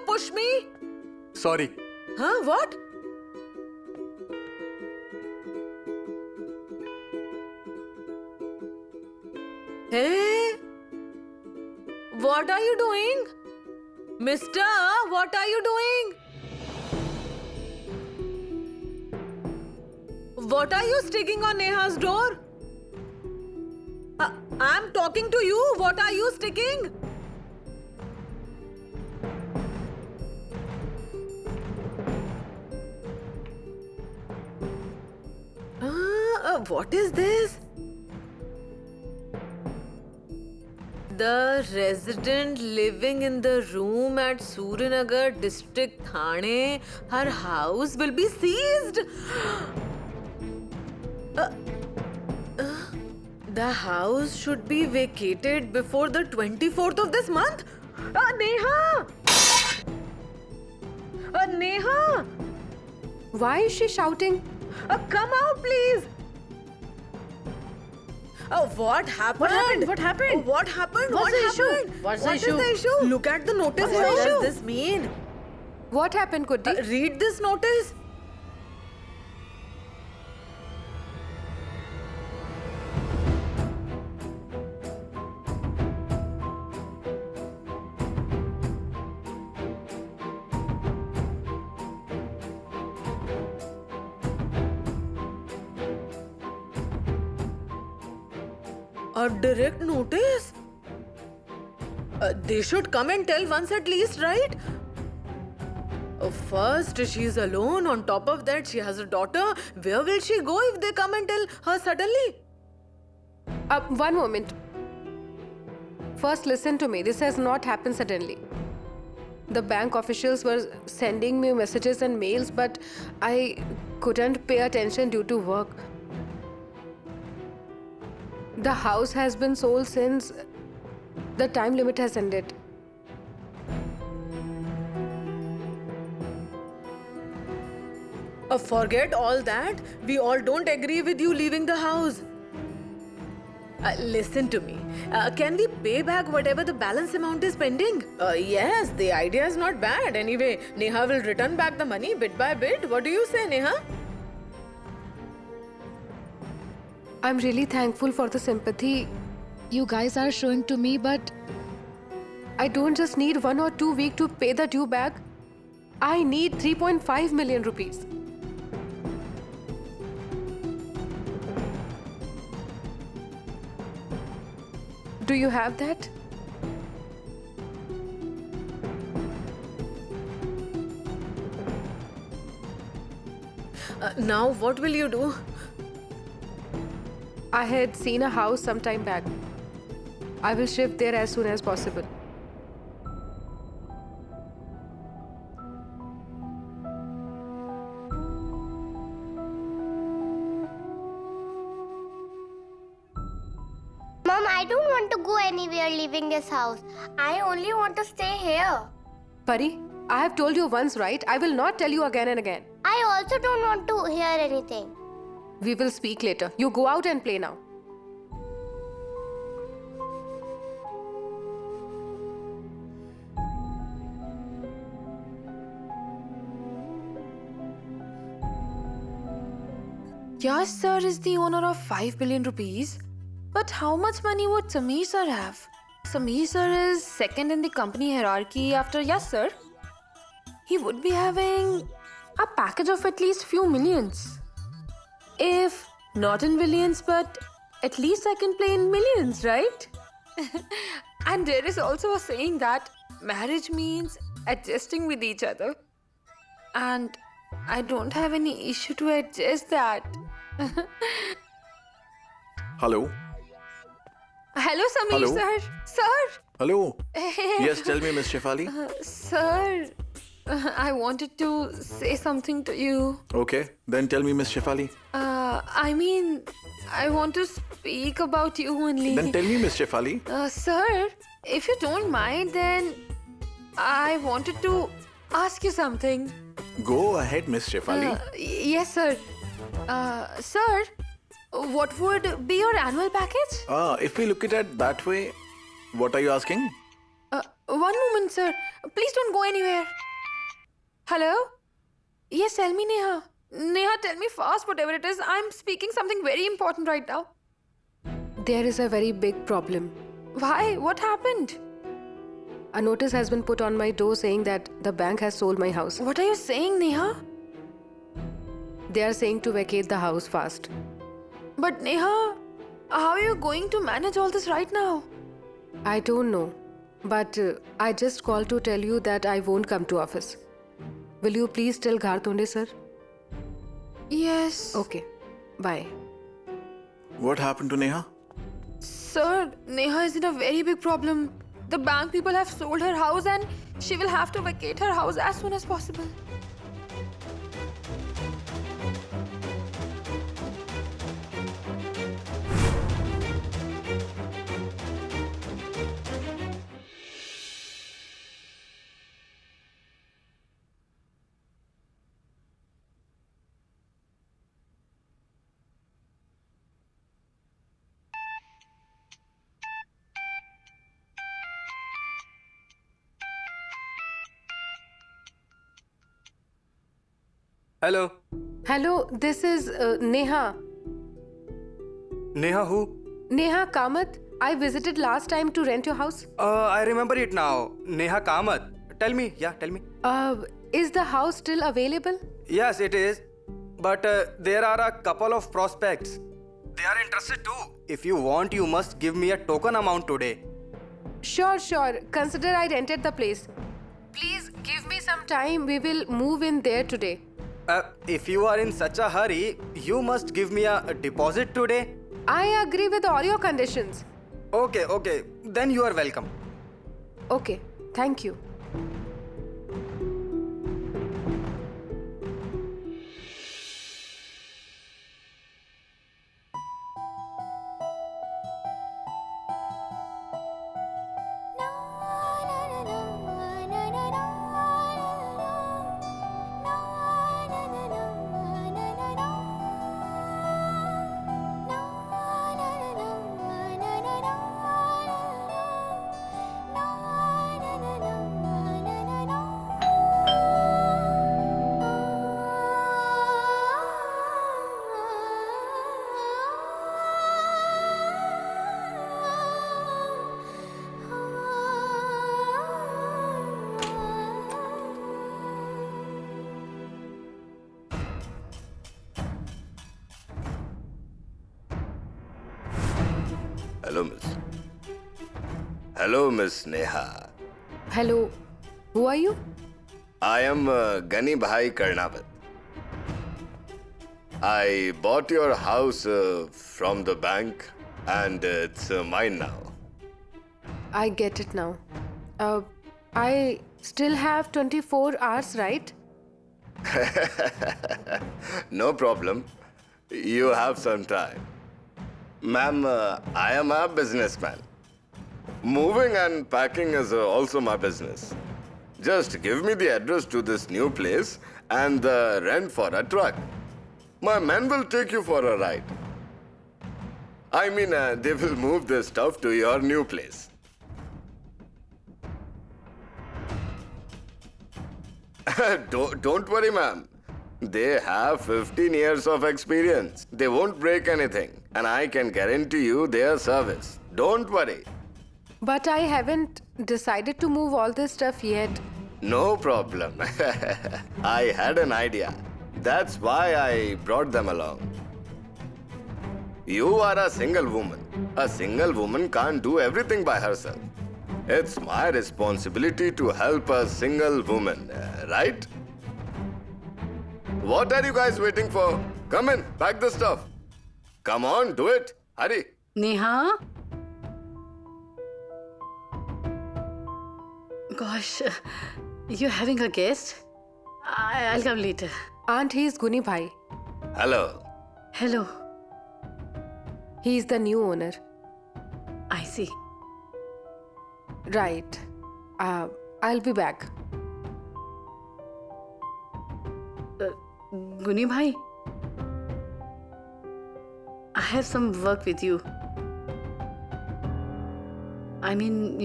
push me? Sorry. Huh? What? Hey? What are you doing? Mister, what are you doing? What are you sticking on Neha's door? I'm talking to you. What are you sticking? What is this? The resident living in the room at Surinagar district Thane, her house will be seized. The house should be vacated before the 24th of this month. Neha! Neha! Why is she shouting? Come out, please. What happened? What happened? What happened? What's What the issue? happened? What's the What is issue? the issue? Look at the notice. What's the What issue? does this mean? What happened, Kuddi? Read this notice. A direct notice? They should come and tell once at least, right? First, she's alone. On top of that, she has a daughter. Where will she go if they come and tell her suddenly? One moment. First, listen to me. This has not happened suddenly. The bank officials were sending me messages and mails, but I couldn't pay attention due to work. The house has been sold since the time limit has ended. Forget all that. We all don't agree with you leaving the house. Listen to me. Can we pay back whatever the balance amount is pending? Yes, the idea is not bad. Anyway, Neha will return back the money bit by bit. What do you say, Neha? I'm really thankful for the sympathy you guys are showing to me, but I don't just need 1 or 2 weeks to pay the due back. I need 3.5 million rupees. Do you have that? Now, what will you do? I had seen a house some time back. I will shift there as soon as possible. Mom, I don't want to go anywhere leaving this house. I only want to stay here. Pari, I have told you once, right? I will not tell you again and again. I also don't want to hear anything. We will speak later. You go out and play now. Yash sir is the owner of 5 billion rupees. But how much money would Sameer sir have? Sameer sir is second in the company hierarchy after Yash sir. He would be having a package of at least few millions. If not in billions, but at least I can play in millions, right? And there is also a saying that marriage means adjusting with each other. And I don't have any issue to adjust that. Hello? Hello, Sameer Hello? sir. Sir. Hello? Yes, tell me, Miss Shefali. Sir, I wanted to say something to you. Okay, then tell me, Miss Shefali. I mean, I want to speak about you only. Then tell me, Miss Shefali. Sir, if you don't mind, then I wanted to ask you something. Go ahead, Miss Shefali. Yes, sir. Sir, what would be your annual package? If we look at it that way, what are you asking? One moment, sir. Please don't go anywhere. Hello? Yes, tell me, Neha. Neha, tell me fast, whatever it is. I'm speaking something very important right now. There is a very big problem. Why? What happened? A notice has been put on my door saying that the bank has sold my house. What are you saying, Neha? They are saying to vacate the house fast. But Neha, how are you going to manage all this right now? I don't know. But I just called to tell you that I won't come to office. Will you please tell Ghartonde, sir? Yes. Okay. Bye. What happened to Neha? Sir, Neha is in a very big problem. The bank people have sold her house and she will have to vacate her house as soon as possible. Hello. Hello, this is Neha. Neha who? Neha Kamath. I visited last time to rent your house. I remember it now. Neha Kamath. Tell me. Yeah, tell me. Is the house still available? Yes, it is. But there are a couple of prospects. They are interested too. If you want, you must give me a token amount today. Sure. Consider I rented the place. Please give me some time. We will move in there today. If you are in such a hurry, you must give me a deposit today. I agree with all your conditions. Okay. Then you are welcome. Okay, thank you. Hello, Miss Neha. Hello, who are you? I am Gani Bhai Karnawat. I bought your house from the bank and it's mine now. I get it now. I still have 24 hours, right? No problem. You have some time. Ma'am, I am a businessman. Moving and packing is also my business. Just give me the address to this new place and the rent for a truck. My men will take you for a ride. I mean, they will move the stuff to your new place. Don't worry, ma'am. They have 15 years of experience. They won't break anything. And I can guarantee you their service. Don't worry. But I haven't decided to move all this stuff yet. No problem. I had an idea. That's why I brought them along. You are a single woman. A single woman can't do everything by herself. It's my responsibility to help a single woman, right? What are you guys waiting for? Come in, pack the stuff. Come on, do it. Hurry. Neha? Gosh, you're having a guest? I'll come later. Aunt, he is Guni Bhai. Hello. Hello. He is the new owner. I see. Right. I'll be back. Guni bhai, I have some work with you. I mean,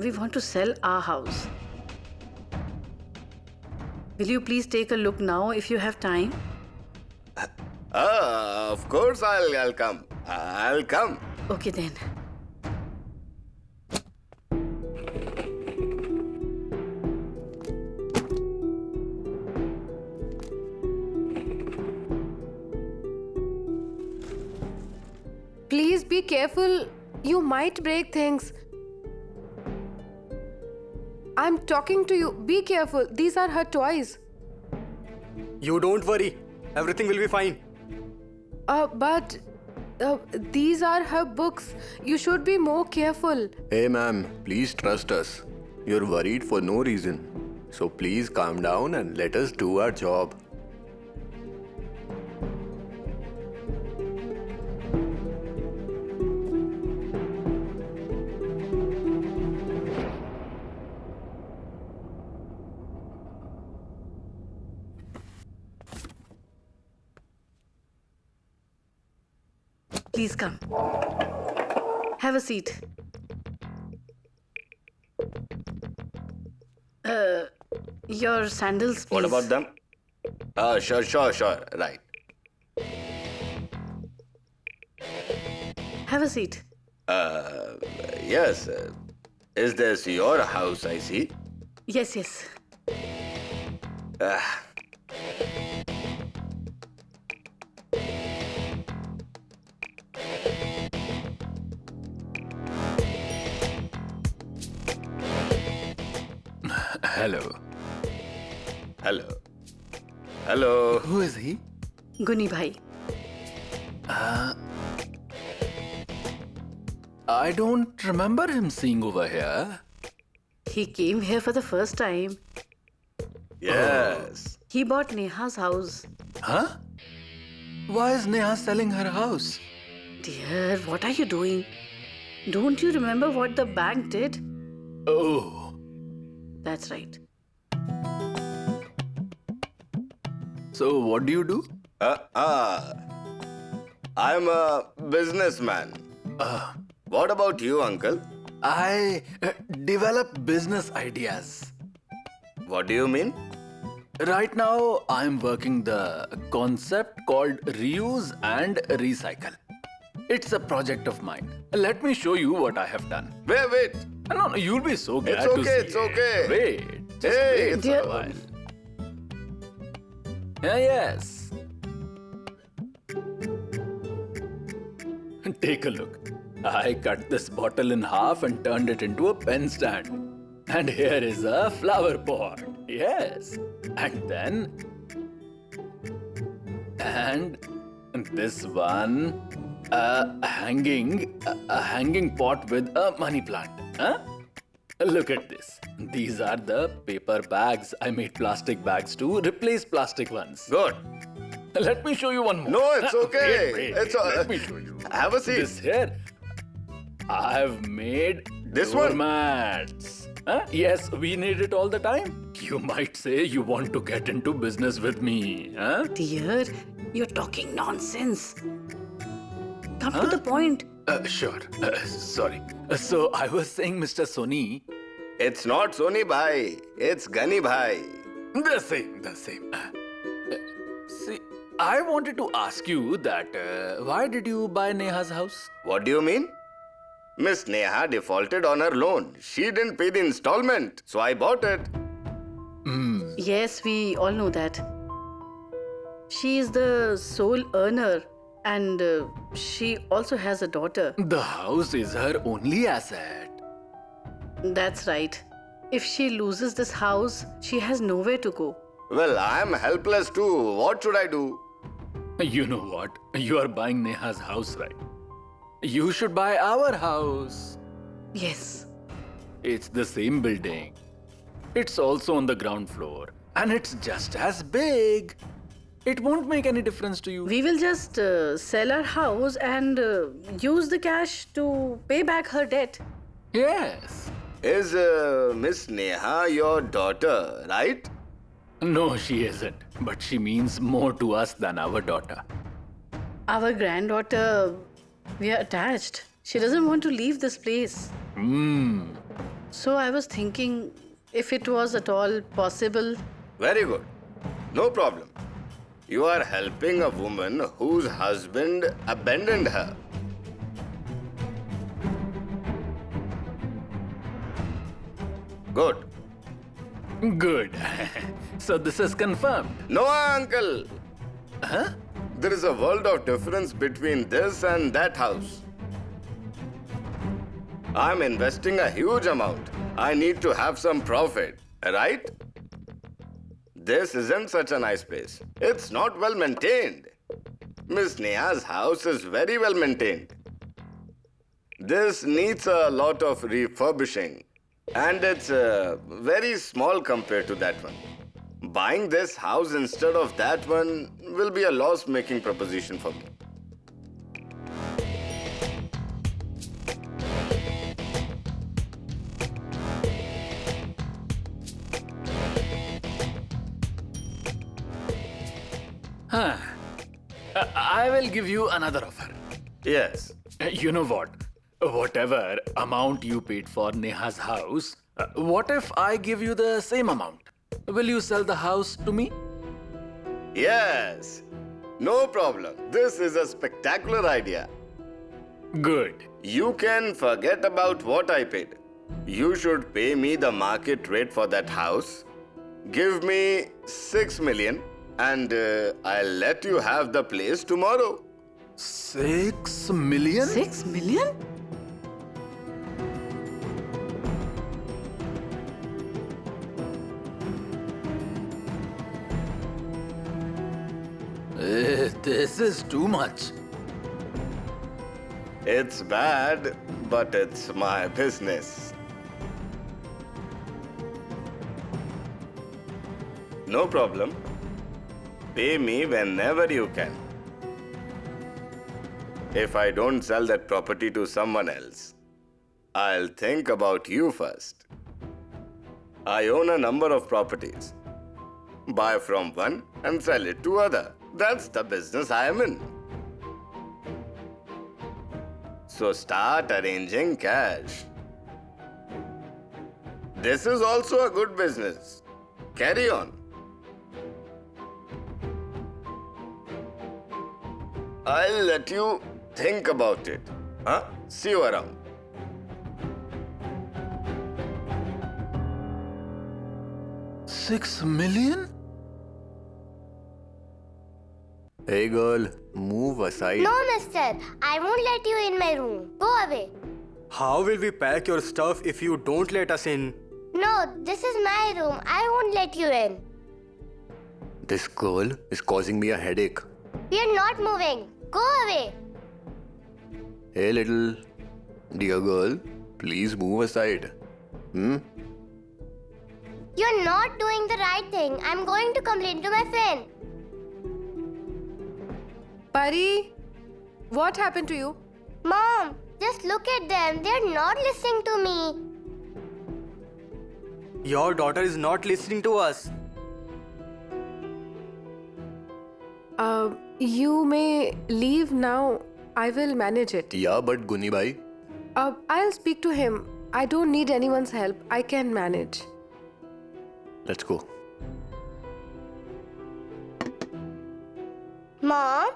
we want to sell our house. Will you please take a look now if you have time? Of course I'll come. I'll come. Okay then. Please be careful. You might break things. I'm talking to you. Be careful. These are her toys. You don't worry. Everything will be fine. But these are her books. You should be more careful. Hey ma'am, please trust us. You're worried for no reason. So please calm down and let us do our job. Please come. Have a seat. Your sandals, please. What about them? Sure. Right. Have a seat. Yes. Is this your house, I see? Yes. Hello. Hello. Who is he? Guni bhai. I don't remember him seeing over here. He came here for the first time. Yes. He bought Neha's house. Huh? Why is Neha selling her house? Dear, what are you doing? Don't you remember what the bank did? Oh. That's right. So what do you do? I'm a businessman. What about you, uncle? I develop business ideas. What do you mean? Right now, I'm working the concept called reuse and recycle. It's a project of mine. Let me show you what I have done. Wait. No, you'll be so glad It's to see okay, it's okay. Wait, just Hey, wait for a while. Yes. Take a look. I cut this bottle in half and turned it into a pen stand. And here is a flower pot. Yes. And then... And this one... A hanging pot with a money plant. Huh? Look at this. These are the paper bags. I made plastic bags to replace plastic ones. Good. Let me show you one more. No, it's okay. Wait, It's let me show you. Have a seat. This here, I've made This one? doormats. Huh? Yes, we need it all the time. You might say you want to get into business with me. Huh? Dear, you're talking nonsense. Come to the point. Sure. Sorry. So I was saying, Mr. Soni, It's not Soni bhai. It's Gani bhai. the same. See, I wanted to ask you that why did you buy Neha's house? What do you mean? Miss Neha defaulted on her loan. She didn't pay the installment, so I bought it. Yes, we all know that. She is the sole earner and she also has a daughter. The house is her only asset. That's right. If she loses this house, she has nowhere to go. Well, I'm helpless too. What should I do? You know what? You are buying Neha's house, right? You should buy our house. Yes. It's the same building. It's also on the ground floor. And it's just as big. It won't make any difference to you. We will just sell our house and use the cash to pay back her debt. Yes. Is Miss Neha your daughter, right? No, she isn't. But she means more to us than our daughter. Our granddaughter, we are attached. She doesn't want to leave this place. So I was thinking if it was at all possible. Very good. No problem. You are helping a woman whose husband abandoned her. Good. Good. So this is confirmed. No, uncle. Huh? There is a world of difference between this and that house. I'm investing a huge amount. I need to have some profit, right? This isn't such a nice place. It's not well maintained. Miss Neha's house is very well maintained. This needs a lot of refurbishing. And it's very small compared to that one. Buying this house instead of that one will be a loss-making proposition for me. Huh. I will give you another offer. Yes. You know what? Whatever amount you paid for Neha's house, what if I give you the same amount? Will you sell the house to me? Yes. No problem. This is a spectacular idea. Good. You can forget about what I paid. You should pay me the market rate for that house. Give me 6 million and I'll let you have the place tomorrow. 6 million? 6 million? This is too much. It's bad, but it's my business. No problem. Pay me whenever you can. If I don't sell that property to someone else, I'll think about you first. I own a number of properties. Buy from one and sell it to other. That's the business I am in. So start arranging cash. This is also a good business. Carry on. I'll let you think about it. Huh? See you around. $6 million? Hey girl, move aside. No, mister. I won't let you in my room. Go away. How will we pack your stuff if you don't let us in? No, this is my room. I won't let you in. This girl is causing me a headache. We are not moving. Go away. Hey little dear girl, please move aside. You're not doing the right thing. I'm going to complain to my friend. Pari, what happened to you? Mom, just look at them. They're not listening to me. Your daughter is not listening to us. You may leave now. I will manage it. Yeah, but Guni bhai. I'll speak to him. I don't need anyone's help. I can manage. Let's go. Mom,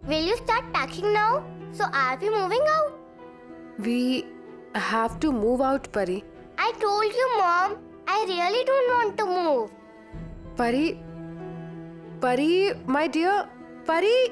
will you start packing now? So are we moving out? We have to move out, Pari. I told you, Mom. I really don't want to move. Pari, my dear, Pari.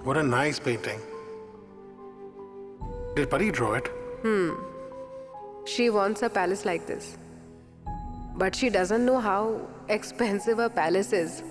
What a nice painting. Did Pari draw it? She wants a palace like this. But she doesn't know how expensive a palace is.